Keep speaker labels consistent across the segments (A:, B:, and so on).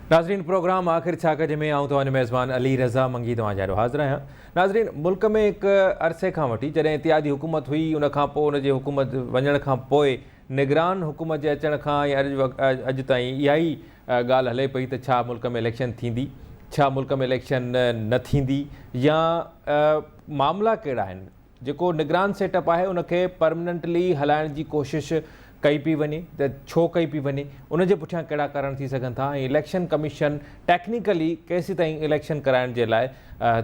A: नाज़रीन प्रोग्राम आख़िर छा कजे में आऊं तव्हांजो मेज़बान अली रज़ा मंगी तव्हां जारो हाज़िर आहियां। नाज़रीन मुल्क में एक अरसे खां वठी जॾहिं इतिहादी हुकूमत हुई उन खां पोइ उन जी हुकूमत वञण खां पोइ निगरान हुकूमत जे अचण खां या अॼु ताईं इहा ई ॻाल्हि हले पई त छा मुल्क में इलेक्शन थींदी, छा मुल्क में इलेक्शन न थींदी, या मामला कहिड़ा आहिनि। जेको निगरान सेटअप आहे उनखे परमनेंटली हलाइण जी कोशिशि कई पई वञे त छो कई पई वञे, उन जे पुठियां कहिड़ा कारण थी सघनि था, ऐं इलेक्शन कमीशन टेक्निकली केसीं ताईं इलेक्शन कराइण जे लाइ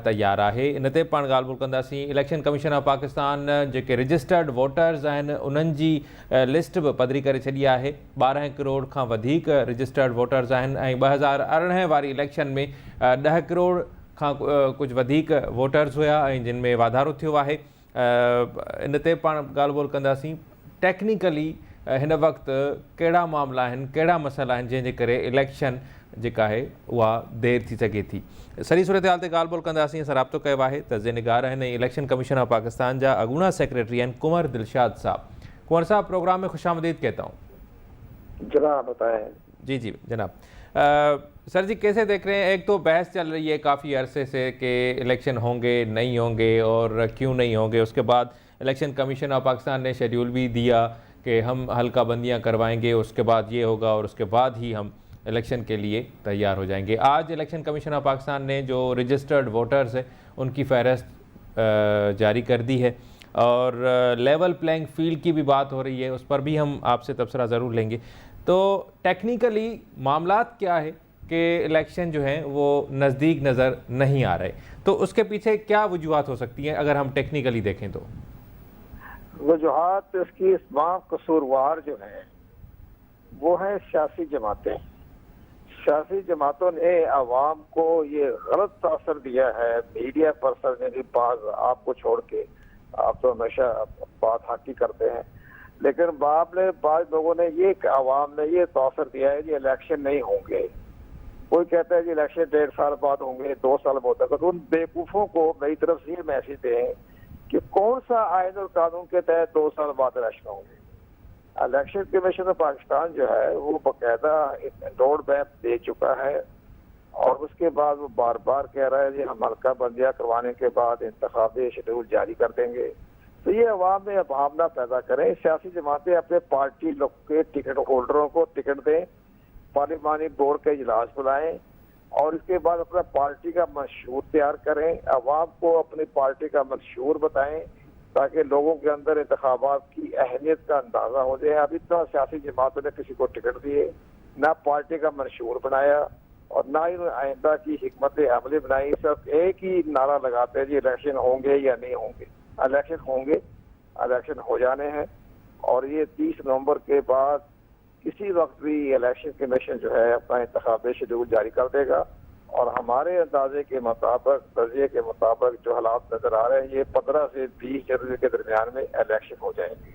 A: तयारु आहे। इन ते पाण ॻाल्हि ॿोल कंदासीं। Election commission of Pakistan JK registered voters आहिनि उन्हनि जी लिस्ट बि पधरी करे छॾी आहे। 12 करोड़ खां वधीक रजिस्टर्ड वोटर्स आहिनि ऐं 2018 वारी इलेक्शन में 10 करोड़ खां कुझु वधीक वोटर्स हुया ऐं जिन में वाधारो थियो आहे। इन ते पाण ॻाल्हि ॿोल कंदासीं। टेक्निकली हिन वक़्तु कहिड़ा मामला आहिनि, कहिड़ा मसइला आहिनि जंहिंजे करे इलेक्शन जेका आहे उहा देरि थी सघे थी। सॼी सूरत हाल ते ॻाल्हि ॿोल कंदासीं। असां राब्तो कयो आहे त ज़ेनिगार आहिनि ऐं इलेक्शन कमीशन ऑफ पाकिस्तान जा अॻूणा सेक्रेटरी आहिनि कुंवर दिलशाद साहब। कुंवर साहब प्रोग्राम में खुशामदीद कहता हूँ।
B: जनाब बताएं।
A: जी जी जनाब। सर जी कैसे देख रहे हैं, एक तो बहस चल रही है काफ़ी अरसे से कि इलेक्शन होंगे नहीं होंगे और क्यों नहीं होंगे। उसके बाद इलेक्शन कमीशन ऑफ पाकिस्तान ने शेड्यूल भी दिया कि हम हल्का बंदियाँ करवाएंगे, उसके बाद ये होगा और उसके बाद ही हम इलेक्शन के लिए तैयार हो जाएंगे। आज इलेक्शन कमीशन ऑफ पाकिस्तान ने जो रजिस्टर्ड वोटर्स है उनकी फहरिस्त जारी कर दी है और लेवल प्लेइंग फील्ड की भी बात हो रही है, उस पर भी हम आपसे तबसरा ज़रूर लेंगे। तो टेक्निकली मामलात क्या है कि इलेक्शन जो है वो नज़दीक नज़र नहीं आ रहे, तो उसके पीछे क्या वजूहात हो सकती हैं अगर हम टेक्निकली देखें तो?
B: वजूहात इसकी तमाम कसूरवार जो है वो है सियासी जमातें। सियासी जमातों ने आवाम को ये गलत तासर दिया है। मीडिया पर्सन ने भी बात आपको छोड़ के, आप तो हमेशा बात हाकी करते हैं, लेकिन बाद लोगों ने ये आवाम ने ये तासर दिया है कि इलेक्शन नहीं होंगे। कोई कहता है कि इलेक्शन 1.5 साल बाद होंगे, 2 साल बाद होगा। तो उन बेवकूफ़ों को मेरी तरफ से ये मैसेज दें कि कौन सा आयन और कानून के तहत 2 साल बाद इलेक्शन होंगे। इलेक्शन कमीशन ऑफ पाकिस्तान जो है वो बाकायदा रोड मैप दे चुका है और उसके बाद वो बार बार कह रहा है कि हम हल्का बंदियाँ करवाने के बाद इंतखाबी शेड्यूल जारी कर देंगे। तो ये अवाम में भावना पैदा करें। सियासी जमातें अपने पार्टी लोग के टिकट होल्डरों को टिकट दें, पार्लिमानी बोर्ड के इजलास बुलाएं और इसके बाद अपना पार्टी का मंशूर तैयार करें। अवाम को अपनी पार्टी का मंशूर बताएं ताकि लोगों के अंदर इंतखाबात की अहमियत का अंदाजा हो जाए। अभी तो सियासी जमातों ने किसी को टिकट दिए, ना पार्टी का मंशूर बनाया और ना ही आइंदा की हिकमत अमली बनाई। सिर्फ एक ही नारा लगाते हैं जी इलेक्शन होंगे या नहीं होंगे। इलेक्शन होंगे, इलेक्शन हो जाने हैं और ये 30 नवंबर के बाद किसी वक्त भी इलेक्शन कमीशन जो है अपना इंतखाबी शेड्यूल जारी कर देगा और हमारे अंदाजे के मुताबिक, दर्जे के मुताबिक जो हालात नजर आ रहे हैं, ये 15 से 20 जनवरी के दरमियान में इलेक्शन हो जाएंगे।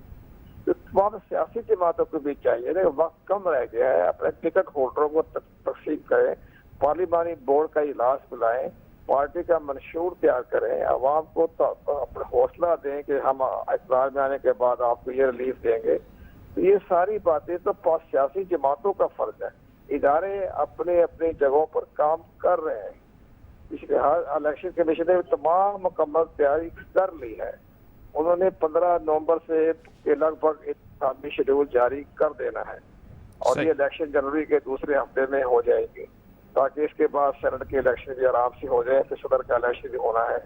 B: तो तमाम सियासी जमातों को भी चाहिए ना, वक्त कम रह गया है, अपने टिकट होल्डरों को तकसीम करें, पार्लिमानी बोर्ड का इजलास बुलाएं, पार्टी का मंशूर तैयार करें, अवाम को अपना हौसला दें कि हम इक़्तिदार में आने के बाद आपको ये रिलीफ देंगे। तो ये सारी बातें तो सियासी जमातों का फर्ज है। इदारे अपने अपने जगहों पर काम कर रहे हैं। पिछले इलेक्शन कमीशन ने तमाम मुकम्मल तैयारी कर ली है। उन्होंने 15 नवंबर से लगभग इंतखाबी शेड्यूल जारी कर देना है और ये इलेक्शन जनवरी के दूसरे हफ्ते में हो जाएंगे ताकि इसके बाद सेनेट के इलेक्शन भी आराम से हो जाए, फिर सदर का इलेक्शन भी होना है।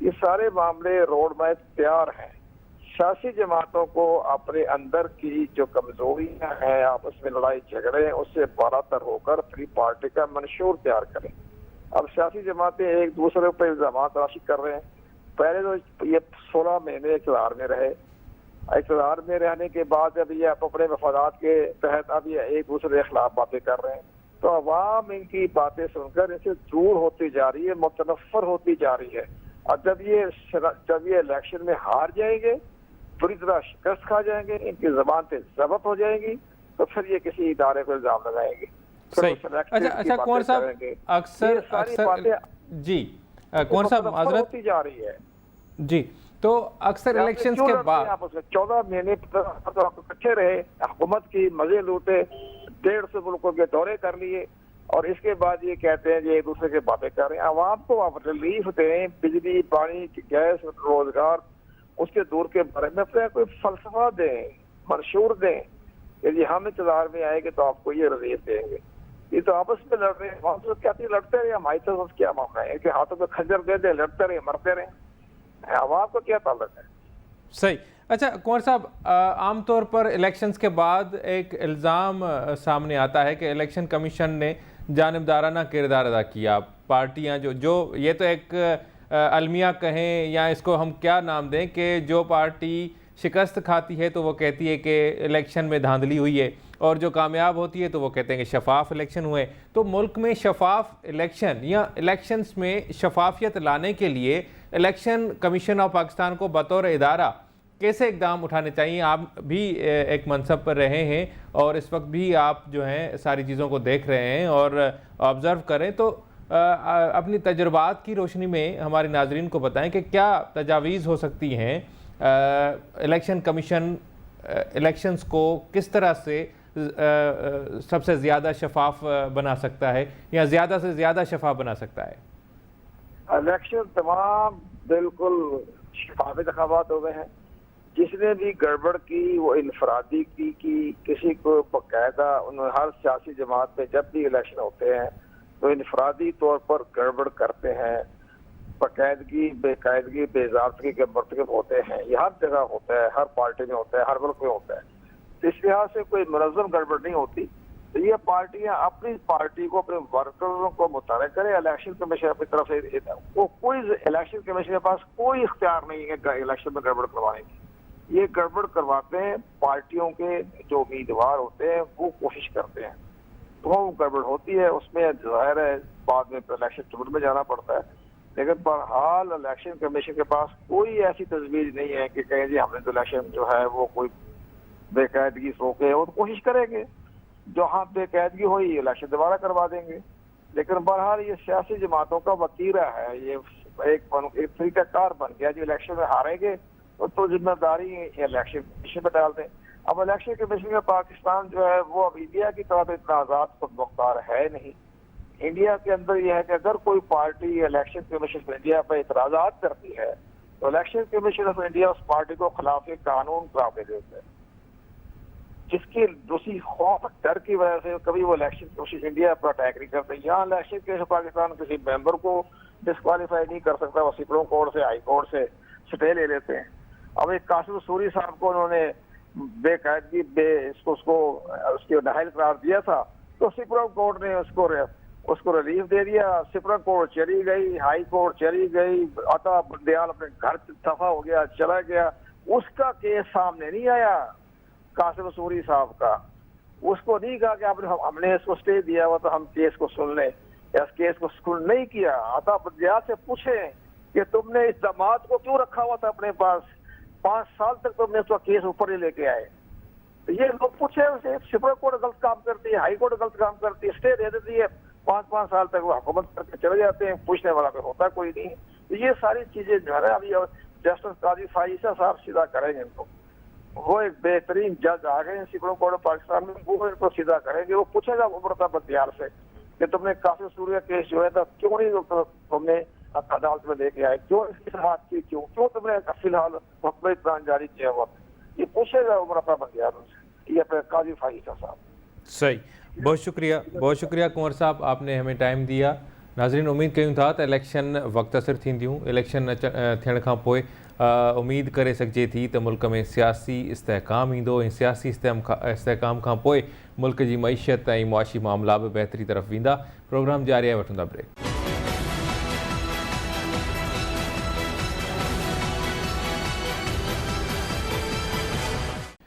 B: ये सारे मामले रोड मैप तैयार हैं। सियासी जमातों को अपने अंदर की जो कमजोरियां हैं, आपस में लड़ाई झगड़े, उससे बालातर होकर अपनी पार्टी का मंशूर तैयार करें। अब सियासी जमातें एक दूसरे पर इल्जाम तराशी कर रहे हैं। पहले तो ये 16 महीने इक़्तिदार में रहे, इक़्तिदार में रहने के बाद अब ये अपने मफादात के तहत अब ये एक दूसरे के खिलाफ बातें कर रहे हैं। तो अवाम इनकी बातें सुनकर इनसे दूर होती जा रही है, मुतनफ़र होती जा रही है। और जब ये इलेक्शन में हार जाएंगे, पूरी तरह शिकस्त खा जाएंगे, इनकी जबान पे जब्त हो जाएगी, तो फिर ये किसी इदारे को इल्जाम लगाएंगे।
A: अच्छा कुंवर साहब, अक्सर जी कुंवर साहब माजरत
B: होती जा रही है
A: जी। तो अक्सर इलेक्शंस के बाद
B: 14 महीने इकट्ठे रहे, हुकूमत की मजे लूटे, 150 मुल्कों के दौरे कर लिए, और इसके बाद ये कहते हैं कि एक दूसरे के बातें कर रहे हैं। आवाम को आप रिलीफ दें, बिजली, पानी, गैस, रोजगार, उसके दूर के बारे में अपना कोई फलसफा दें, मंशूर दें कि जी हम इक़्तिदार में आएंगे तो आपको ये रिलीफ देंगे। ये तो आपस में लड़ रहे हैं, वहां से क्या लड़ते रहे, हमारी तरफ क्या मामला है कि हाथों में खंजर दे दे, लड़ते रहे, मरते रहे, आवाम को क्या ताल्लुक है।
A: सही। अच्छा कुंवर साहब, आमतौर पर इलेक्शंस के बाद एक इल्ज़ाम सामने आता है कि इलेक्शन कमीशन ने जानिबदाराना किरदार अदा किया। पार्टियां जो ये तो एक अलमिया कहें या इसको हम क्या नाम दें कि जो पार्टी शिकस्त खाती है तो वो कहती है कि इलेक्शन में धांधली हुई है, और जो कामयाब होती है तो वो कहते हैं कि शफाफ इलेक्शन हुए। तो मुल्क में शफाफ इलेक्शन या इलेक्शंस में शफाफियत लाने के लिए इलेक्शन कमीशन ऑफ पाकिस्तान को बतौर इदारा कैसे इकदाम उठाने चाहिए? आप भी एक मनसब पर रहे हैं और इस वक्त भी आप जो हैं सारी चीज़ों को देख रहे हैं और ऑब्ज़र्व करें, तो अपनी तजुर्बात की रोशनी में हमारे नाजरीन को बताएं कि क्या तजावीज़ हो सकती हैं इलेक्शन कमीशन इलेक्शंस को किस तरह से सबसे ज़्यादा शफाफ बना सकता है या ज़्यादा से ज़्यादा शफाफ बना सकता है?
B: इलेक्शन तमाम बिल्कुल शफाफ इंतखाबात हो गए हैं। जिसने भी गड़बड़ की वो इनफरादी की किसी को बाकायदा हर सियासी जमात में जब भी इलेक्शन होते हैं तो इनफरादी तौर पर गड़बड़ करते हैं, बाकायदगी, बेकायदगी, बेज़ाब्तगी के मरतकब होते हैं। ये हर जगह होता है, हर पार्टी में होता है, हर मुल्क में होता है। तो इस लिहाज से कोई मुनज़्ज़म गड़बड़ नहीं होती। तो ये पार्टियां अपनी पार्टी को, अपने वर्करों को मुतहरिक करें। इलेक्शन कमीशन अपनी तरफ से वो कोई इलेक्शन कमीशन के पास कोई इख्तियार नहीं है इलेक्शन में गड़बड़ करवाने की। ये गड़बड़ करवाते हैं पार्टियों के जो उम्मीदवार होते हैं, वो कोशिश करते हैं, तो वो गड़बड़ होती है। उसमें जाहिर है बाद में इलेक्शन ट्रिब्यूनल में जाना पड़ता है। लेकिन बहरहाल इलेक्शन कमीशन के पास कोई ऐसी तजवीज़ नहीं है कि कहें जी हमने तो इलेक्शन जो है वो कोई बेकायदगी रोके, वो तो कोशिश करेंगे, जहाँ बेकायदगी हुई इलेक्शन दोबारा करवा देंगे। लेकिन बहरहाल ये सियासी जमातों का वतीरा है, ये एक तरीकाकार बन गया। जो इलेक्शन में हारेंगे तो जिम्मेदारी इलेक्शन कमीशन पर डाल दें। अब इलेक्शन कमीशन में पाकिस्तान जो है वो अब इंडिया की तरह इतना आज़ाद खुद मुख्तार है नहीं। इंडिया के अंदर यह है कि अगर कोई party election commission of India पर इतराज़ात करती है तो इलेक्शन कमीशन ऑफ इंडिया उस पार्टी को खिलाफ कानून करार दे देता है, जिसकी दूसरी खौफ डर की वजह से कभी वो इलेक्शन कमीशन इंडिया पर अटैक नहीं करते। यहाँ इलेक्शन कमीशन पाकिस्तान किसी मेंबर को डिस्क्वालीफाई नहीं कर सकता, वो सुप्रीम कोर्ट से, हाई कोर्ट से स्टे ले लेते हैं। अब एक कासिम सूरी साहब को उन्होंने बेकायदगी उसकी नाहल करार दिया था, तो सुप्रीम कोर्ट ने उसको रिलीफ दे दिया। सुप्रीम कोर्ट चली गई, हाई कोर्ट चली गई, अता बंदयाल अपने घर दफा हो गया, चला गया। उसका केस सामने नहीं आया कासिम सूरी साहब का। उसको नहीं कहा कि हमने इसको स्टे दिया हुआ तो हम केस को सुन लें, इस केस को सुन नहीं किया। अता बंदयाल से पूछे कि तुमने इस दामाद को क्यों रखा हुआ था अपने पास, 5 साल तक तुमने उसका केस ऊपर ही लेके आए। तो ये लोग पूछे उसे, सुप्रीम कोर्ट गलत काम करती है, हाई कोर्ट गलत काम करती है, स्टे दे देती है, 5-5 साल तक वो हुकूमत करके चले जाते हैं, पूछने वाला कोई होता कोई नहीं। तो ये सारी चीजें जो है अभी जस्टिस काजी फाइसा साहब सीधा करेंगे इनको। वो एक बेहतरीन जज आ गए सुप्रीम कोर्ट ऑफ पाकिस्तान में, वो इनको सीधा करेंगे। वो पूछेगा उम्र बख्तियार से कि तुमने काफी सूर्य केस जो है था क्यों नहीं तुमने अदालत में लेके आए, क्यों इसकी समाप्त की, क्यों तुमने फिलहाल हुक्म इत्मीनान जारी किया हुआ, ये पूछेगा उम्र बख्तियार से, ये अपने काजी फाइसा साहब।
A: सही, बहुत शुक्रिया कुंवर साहब, आपने हमें टाइम दिया। नाज़रीन, उम्मीद कयूं था त इलेक्शन वक़्तसिर थींदियूं। इलेक्शन थियण खां पोइ उम्मीद करे सघिजे थी त मुल्क में सियासी इस्तेहकाम ईंदो ऐं सियासी इस्तेहकाम खां पोइ मुल्क जी मईशत ऐं मुआशी मामला बि बहितरी तरफ़ वेंदा। प्रोग्राम जारी आहे, वठंदा ब्रेक।